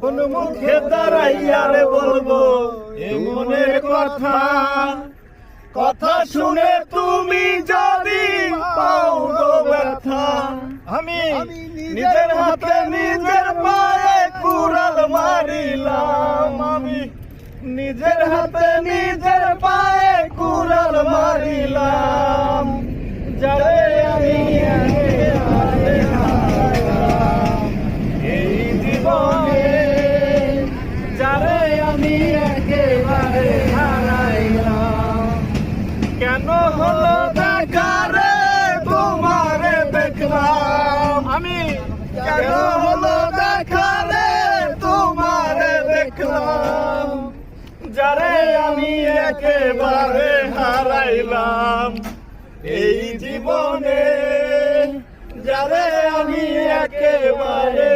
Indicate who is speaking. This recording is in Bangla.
Speaker 1: কোন মুখে দাঁড়াইয়া রে বলবো এই মনের কথা, কথা শুনে তুমি যদি পাও গো ব্যথা। আমি নিজের হাতে নিজের পায়ে কুড়াল মারিলাম, আমি নিজের হাতে নিজের পায়ে কুড়াল মারিলাম। যারে আমি একেবারে হারাইলাম এই জীবনে, যারে আমি একেবারে হারাইলাম। কেন হলো দেখা রে তোমারে দেখলাম, আমি কেন হলো দেখা রে তোমারে দেখলাম। যারে আমি একেবারে হারাইলাম এই জীবনে, যারে আমি একেবারে